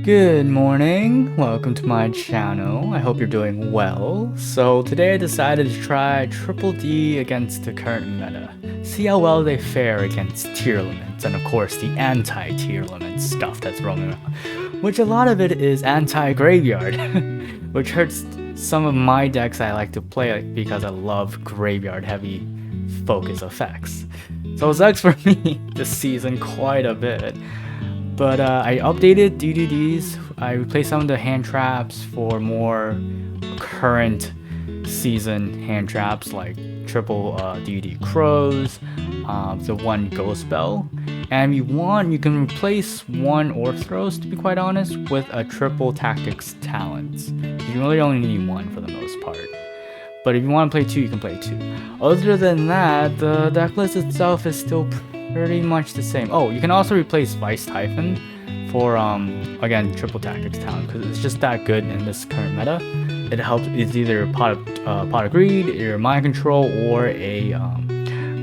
Good morning, welcome to my channel. I hope you're doing well. So today I decided to try Triple D against the current meta. See how well they fare against tier limits and of course the anti-tier limit stuff that's roaming around. Which a lot of it is anti-graveyard, which hurts some of my decks I like to play because I love graveyard heavy focus effects. So it sucks for me this season quite a bit. But I updated DDDs. I replaced some of the hand traps for more current season hand traps like triple DD Crows, the one Ghost Bell. And if you want, you can replace one Orthros, to be quite honest, with a triple Tactics Talents. You really only need one for the most part. But if you want to play two, you can play two. Other than that, the deck list itself is still pretty much the same. Oh, you can also replace Vice Typhon for again triple tactics talent because it's just that good in this current meta. It helps. It's either pot of greed, or mind control, or a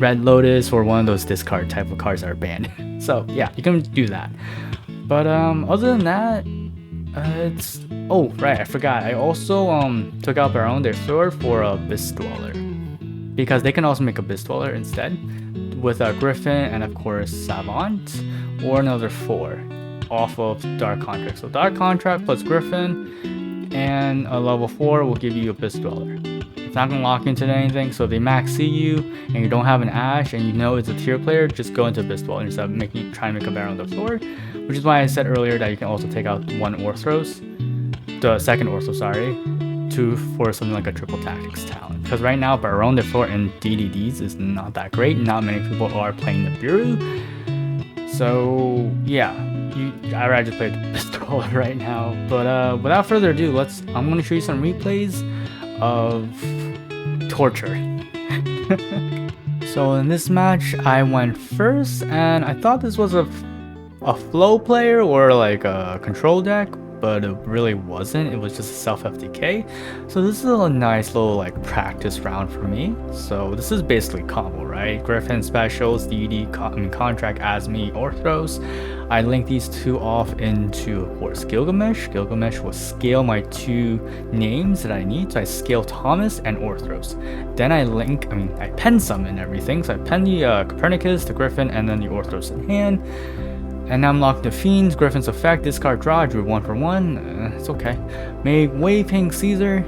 red lotus, or one of those discard type of cards that are banned. So yeah, you can do that. But other than that, it's right. I forgot. I also took out Baron their sword for a Abyss Dweller because they can also make a Abyss Dweller instead, with a Griffin and of course Savant, or another 4 off of Dark Contract. So Dark Contract plus Griffin and a level 4 will give you Abyss Dweller. It's not gonna lock into anything, so if they max see you and you don't have an Ash and you know it's a tier player, just go into Abyss Dweller instead of trying to make a Baron with a sword. Which is why I said earlier that you can also take out one Orthros, the second Orthros, sorry, for something like a triple tactics talent. Because right now Baron de Flor and DDDs is not that great. Not many people are playing the Bureau. So yeah, I'd rather just play the pistol right now. But without further ado, I'm gonna show you some replays of Torture. So in this match I went first and I thought this was a flow player or like a control deck, but it really wasn't. It was just a self-FDK. So this is a nice little like practice round for me. So this is basically combo, right? Griffin specials, DD, contract, Asmi, Orthros. I link these two off into, of course, Gilgamesh. Gilgamesh will scale my two names that I need. So I scale Thomas and Orthros. Then I pen summon everything. So I pen the Copernicus, the Griffin, and then the Orthros in hand. And now I'm locked to Fiends, Griffin's effect, discard draw, drew 1 for 1, it's okay. Make Waving Caesar.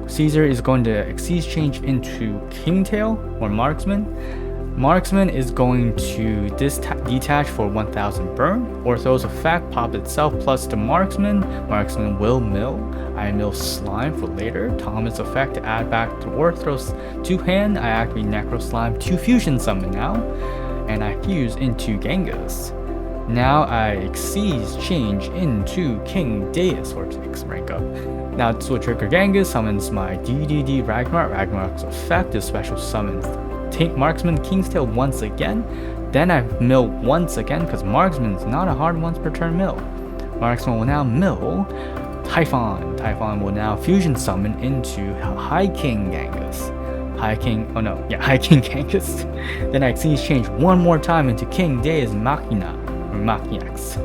Caesar is going to Exceed change into Kingtail or Marksman. Marksman is going to detach for 1000 burn. Orthos effect, pop itself plus the Marksman. Marksman will mill. I mill Slime for later. Thomas effect to add back to Orthros to hand. I activate Necro Slime to Fusion Summon now. And I fuse into Genghis. Now I Exceed change into King Deus or takes rank up. Now this will trigger Genghis, summons my DDD Ragnarok. Ragnarok's effect is special summon Marksman Kingstail once again. Then I mill once again because Marksman is not a hard once per turn mill. Marksman will now mill Typhon. Typhon will now fusion summon into High King Genghis. High King Genghis. Then I Exceed change one more time into King Deus Machina. Machiax.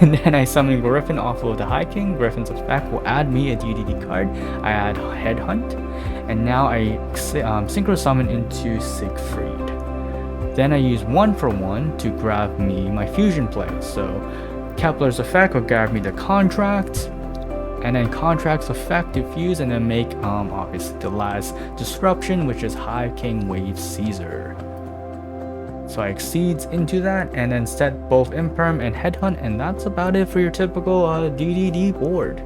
And then I summon Griffin off of the High King. Griffin's effect will add me a DDD card. I add Headhunt. And now I Synchro Summon into Siegfried. Then I use 1 for 1 to grab me my fusion play. So Kepler's effect will grab me the Contract. And then Contract's effect to fuse and then make obviously the last disruption, which is High King Wave Caesar. So I Exceeds into that and then set both Imperm and Headhunt, and that's about it for your typical DDD board.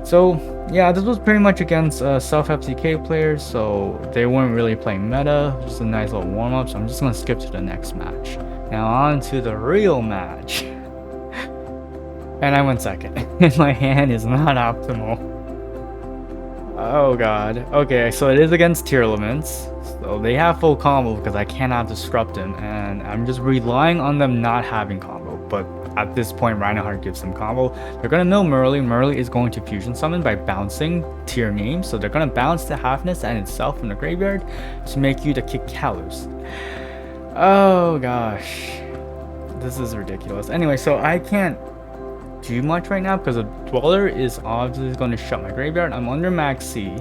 So yeah, this was pretty much against self-FTK players, so they weren't really playing meta, just a nice little warm-up, so I'm just gonna skip to the next match. Now on to the real match. And I went second, and my hand is not optimal. Oh god. Okay, so it is against tier elements. So they have full combo because I cannot disrupt them, and I'm just relying on them not having combo. But at this point, Reinhardt gives them combo. They're gonna mill Murley. Murley is going to fusion summon by bouncing tier names. So they're gonna bounce the Halfness and itself from the graveyard to make you the Kikalos. Oh gosh. This is ridiculous. Anyway, so I can't do much right now because a Dweller is obviously going to shut my graveyard. I'm under max C.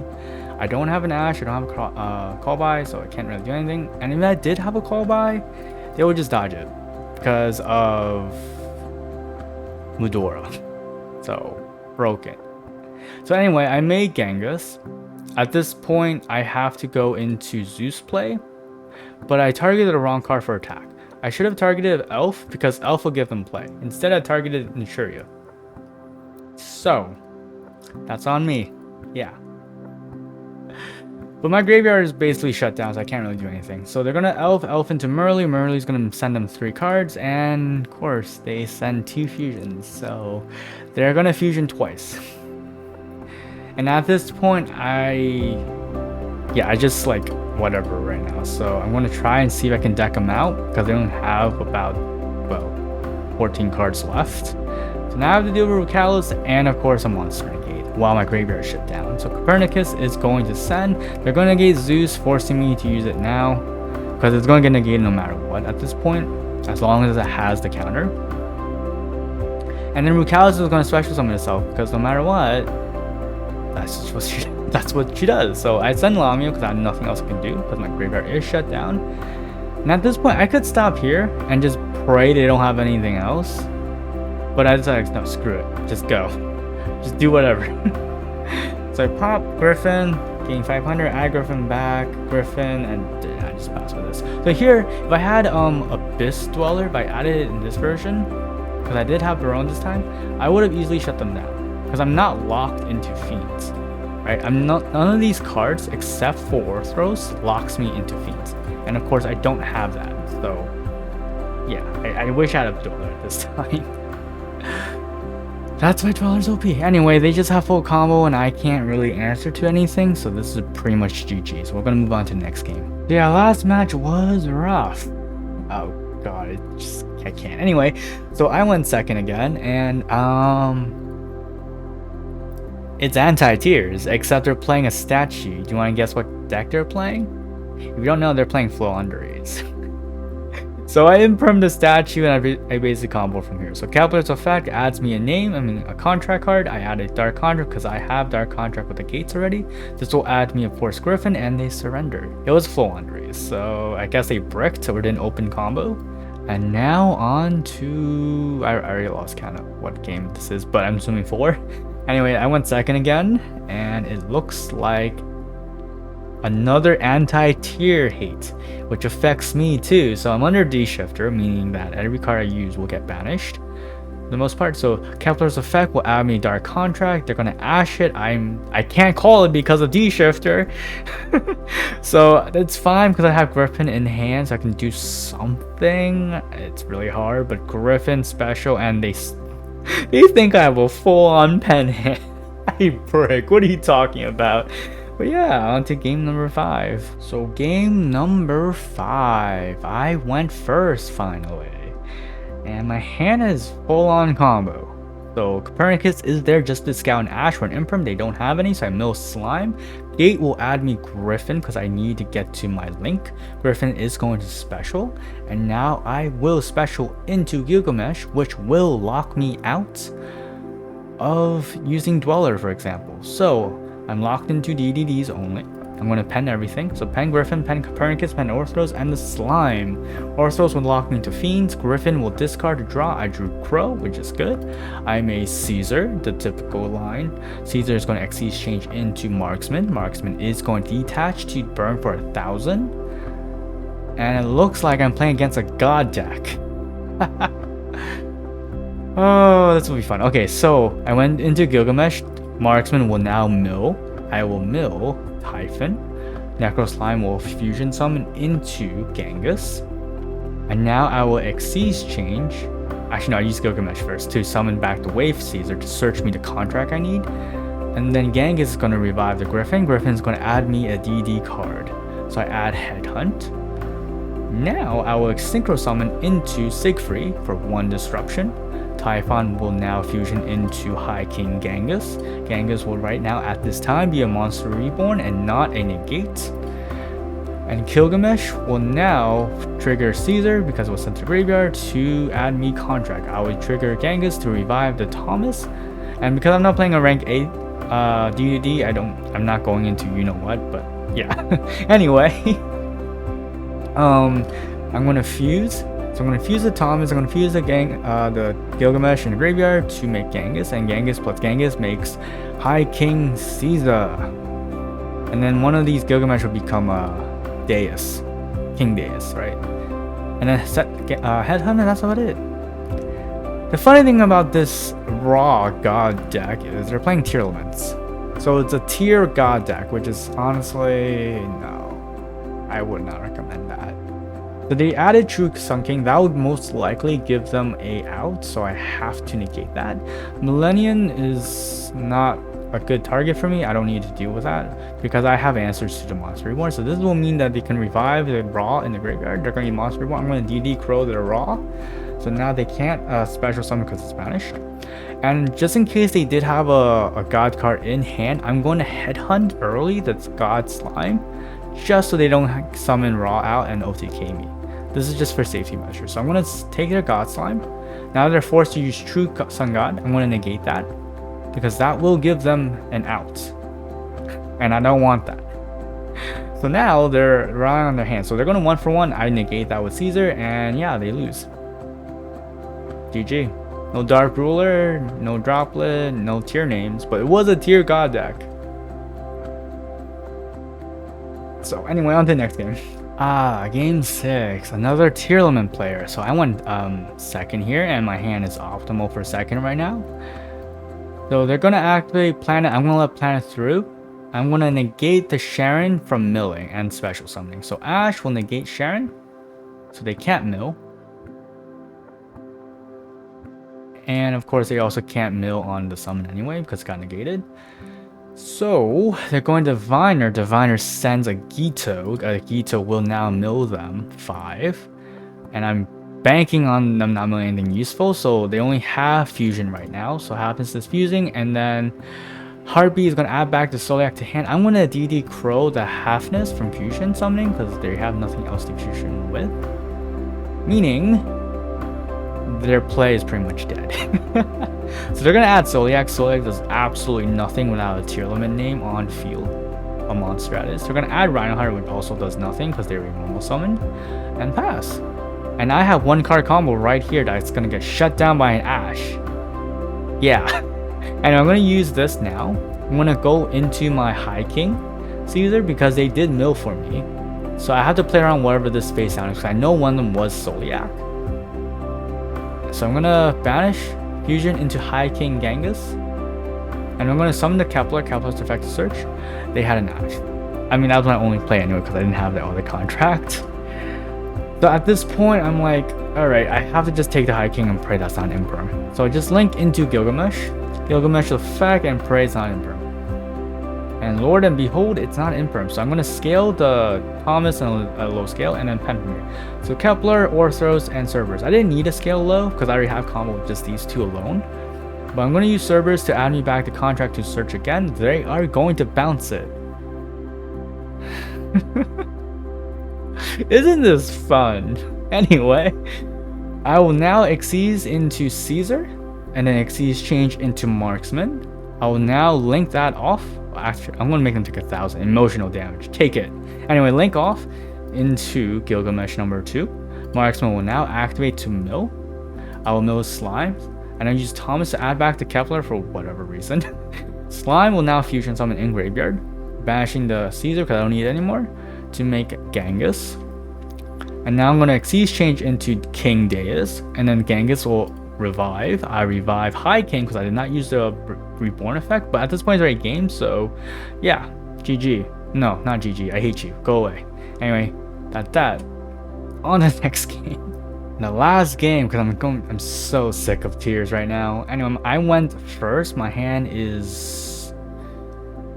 I don't have an Ash, I don't have a call by, so I can't really do anything. And if I did have a call by, they would just dodge it because of Mudora. So, broken. So anyway, I made Genghis. At this point, I have to go into Zeus play, but I targeted the wrong card for attack. I should have targeted Elf because Elf will give them play. Instead, I targeted Nishuria. So, that's on me. Yeah. But my graveyard is basically shut down, so I can't really do anything. So they're gonna Elf into Merly. Merly's gonna send them 3 cards, and of course, they send 2 fusions. So they're gonna fusion twice. And at this point, I just like whatever right now. So I'm gonna try and see if I can deck them out because they don't have about 14 cards left. So now I have to deal with Callus and of course a monster negate while my graveyard is shut down. So Copernicus is going to send. They're going to negate Zeus, forcing me to use it now because it's going to get negated no matter what at this point, as long as it has the counter. And then Rucalis is going to special summon itself because no matter what, that's what she does. So I send Lamia because I have nothing else I can do because my graveyard is shut down. And at this point, I could stop here and just pray they don't have anything else. But I decided, no, screw it. Just go. Just do whatever. So I pop Griffin, gain 500, add Griffin back, Griffin, and I just pass with this. So here, if I had Abyss Dweller, if I added it in this version, because I did have Baron this time, I would have easily shut them down. Because I'm not locked into Fiends. Right? None of these cards, except for Orthros, locks me into Fiends. And of course, I don't have that. So, yeah, I wish I had a Dweller at this time. That's why Dweller's OP. Anyway, they just have full combo and I can't really answer to anything, so this is pretty much GG. So we're gonna move on to the next game. Yeah, last match was rough. Oh god, I can't. Anyway, so I went second again, and it's anti-tiers, except they're playing a stat sheet. Do you want to guess what deck they're playing? If you don't know, they're playing Flow Underrates. So I imperm the statue and I basically combo from here. So Calculator's Effect adds me a contract card. I add a Dark Contract because I have Dark Contract with the gates already. This will add me a Force Griffin and they surrender. It was Flow Underrates, so I guess they bricked or didn't open combo. And now on to, I already lost count of what game this is, but I'm assuming 4. Anyway, I went second again, and it looks like another anti-tier hate, which affects me too. So I'm under D-Shifter, meaning that every card I use will get banished for the most part. So Kepler's Effect will add me Dark Contract. They're gonna Ash it. I can't call it because of D-Shifter. So that's fine because I have Griffin in hand, so I can do something. It's really hard, but Griffin special, and they think I have a full-on pen hand. I brick. What are you talking about? But yeah, on to game number 5. So game number 5, I went first finally, and my hand is full-on combo. So Copernicus is there just to scout an Ash for an Imperm. They don't have any, so I mill Slime. Gate will add me Griffin because I need to get to my Link. Griffin is going to special, and now I will special into Gilgamesh, which will lock me out of using Dweller, for example. So I'm locked into DDDs only. I'm going to pen everything. So pen Griffin, pen Copernicus, pen Orthros, and the Slime. Orthros will lock me into Fiends. Griffin will discard to draw. I drew Crow, which is good. I'm a Caesar, the typical line. Caesar is going to Xyz change into Marksman. Marksman is going to detach to burn for 1,000. And it looks like I'm playing against a God deck. Oh, this will be fun. Okay, so I went into Gilgamesh. Marksman will now mill. I will mill Typhon. Necro Slime will fusion summon into Genghis. And now I will Xyz change. Actually, no, I use Gilgamesh first to summon back the Wave Caesar to search me the contract I need. And then Genghis is going to revive the Griffin. Griffin is going to add me a DD card. So I add Headhunt. Now I will Synchro summon into Siegfried for 1 disruption. Typhon will now fusion into High King Genghis. Genghis will right now at this time be a monster reborn and not a negate. And Gilgamesh will now trigger Caesar because it was sent to the graveyard to add me contract. I would trigger Genghis to revive the Thomas. And because I'm not playing a rank 8 DDD, I'm not going into you know what, but yeah. Anyway, I'm gonna fuse. So I'm gonna fuse the Thomas, I'm gonna fuse the Gilgamesh in the graveyard to make Genghis, and Genghis plus Genghis makes High King Caesar. And then one of these Gilgamesh will become Deus, King Deus, right? And then set Headhunter, that's about it. The funny thing about this raw god deck is they're playing tier elements. So it's a tier god deck, which is honestly, no, I would not recommend that. So they added True Sun King, that would most likely give them a out, so I have to negate that. Millennium is not a good target for me. I don't need to deal with that because I have answers to the monster reborn. So this will mean that they can revive the raw in the graveyard. They're going to need monster reborn. I'm going to DD Crow their raw. So now they can't special summon because it's banished. And just in case they did have a god card in hand, I'm going to headhunt early that's God Slime, just so they don't summon raw out and OTK me. This is just for safety measures. So I'm going to take their God Slime. Now they're forced to use True Sun God. I'm going to negate that because that will give them an out. And I don't want that. So now they're relying on their hand. So they're going to 1-for-1. I negate that with Caesar, and yeah, they lose. GG. No Dark Ruler, no Droplet, no tier names, but it was a tier god deck. So anyway, on to the next game. Game 6, another tier element player. So I went second here, and my hand is optimal for second right now. So they're gonna activate Planet. I'm gonna let Planet through. I'm gonna negate the Sharon from milling and special summoning. So Ash will negate Sharon, so they can't mill. And of course, they also can't mill on the summon anyway because it got negated. So they're going to Diviner. Diviner sends a Gito. A Gito will now mill them 5. And I'm banking on them not milling anything useful. So they only have fusion right now. So happens is fusing. And then Heartbeat is going to add back the Soliac to hand. I'm going to DD Crow the Halfness from fusion summoning because they have nothing else to fusion with. Meaning their play is pretty much dead. So they're gonna add Soliac. Soliac does absolutely nothing without a tier limit name on field. A monster that is. They're gonna add Rhinoheart, which also does nothing because they're a normal summon, and pass. And I have one card combo right here that's gonna get shut down by an Ash. Yeah. And I'm gonna use this now. I'm gonna go into my High King Caesar because they did mill for me. So I have to play around whatever this face down is because I know one of them was Soliac. So I'm gonna banish fusion into High King Genghis, and I'm gonna summon the Kepler. Kepler's Defective Search. They had an Ash. I mean, that was my only play anyway because I didn't have the other contract. So at this point, I'm like, alright, I have to just take the High King and pray that's not Imperm. So I just link into Gilgamesh. Gilgamesh effect and pray it's not Imperm. And Lord and behold, it's not Imperm. So I'm gonna scale the Thomas and a low scale, and then Pentamere. So Kepler, Orthros, and Cerberus. I didn't need a scale low because I already have combo with just these two alone. But I'm gonna use Cerberus to add me back the contract to search again. They are going to bounce it. Isn't this fun? Anyway, I will now Xyz into Caesar, and then Xyz change into Marksman. I will now link that off. Actually, I'm going to make them take 1,000 emotional damage. Take it. Anyway, link off into Gilgamesh number 2. Marksman will now activate to mill. I will mill Slime, and I use Thomas to add back the Kepler for whatever reason. Slime will now fusion summon in graveyard, banishing the Caesar because I don't need it anymore, to make Genghis. And now I'm going to Xyz change into King Deus, and then Genghis will revive. I revive High King because I did not use the reborn effect, but at this point it's already game, so yeah, GG. No, not GG. I hate you. Go away. Anyway, that. On the next game. The last game, because I'm so sick of tiers right now. Anyway, I went first. My hand is...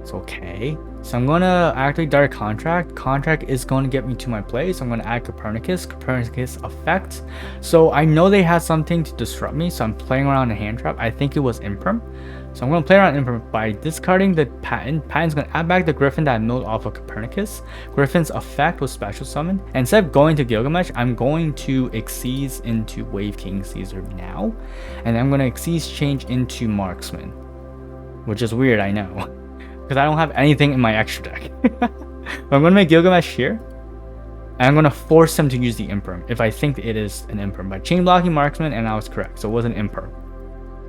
it's okay. So I'm gonna activate Direct Contract. Contract is going to get me to my play. So I'm gonna add Copernicus. Copernicus effect. So I know they had something to disrupt me. So I'm playing around in hand trap. I think it was Imperm. So I'm gonna play around Imperm by discarding the patent. Patent's gonna add back the Griffin that I milled off of Copernicus. Griffin's effect was special summon. And instead of going to Gilgamesh, I'm going to Xyz into Wave King Caesar now. And I'm gonna Xyz change into Marksman. Which is weird, I know. Because I don't have anything in my extra deck. But I'm going to make Gilgamesh here. And I'm going to force him to use the Imperm if I think it is an Imperm. By chain blocking Marksman, and I was correct. So it was an Imperm.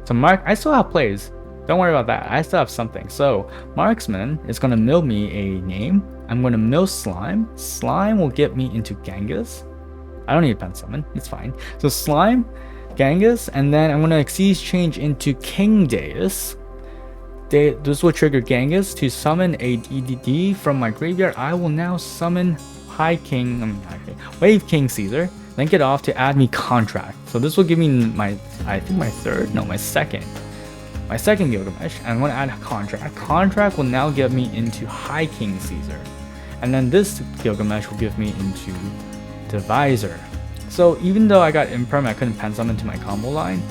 So I still have plays. Don't worry about that. I still have something. So Marksman is going to mill me a name. I'm going to mill Slime. Slime will get me into Genghis. I don't need Pen Summon. It's fine. So Slime, Genghis, and then I'm going to Xyz change into King Deus. This will trigger Genghis to summon a DDD from my graveyard. I will now summon Wave King Caesar, link it off to add me Contract. So this will give me my second Gilgamesh. I'm going to add Contract. Contract will now get me into High King Caesar. And then this Gilgamesh will give me into Divisor. So even though I got Imperm, I couldn't pen summon to my combo line,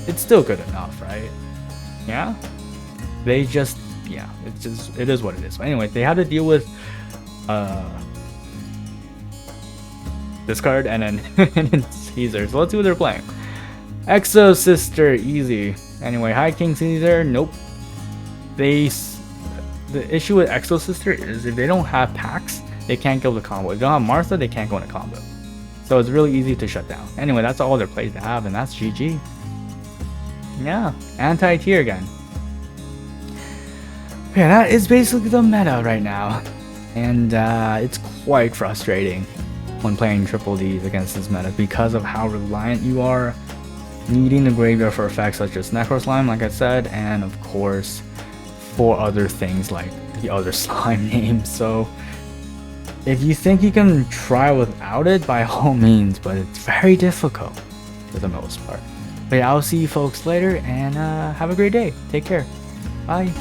it's still good enough, right? Yeah? They just, yeah, it is what it is. But anyway, they have to deal with this card and then Caesar. So let's see what they're playing. Exo Sister, easy. Anyway, High King Caesar, nope. The issue with Exo Sister is if they don't have packs, they can't go to combo. If they don't have Martha, they can't go into combo. So it's really easy to shut down. Anyway, that's all their plays they have, and that's GG. Yeah, anti-tier again. Yeah, that is basically the meta right now, and it's quite frustrating when playing triple Ds against this meta because of how reliant you are needing the graveyard for effects such as Necro Slime, like I said, and of course for other things like the other slime names. So if you think you can try without it, by all means, but it's very difficult for the most part. But yeah, I'll see you folks later, and have a great day. Take care. Bye.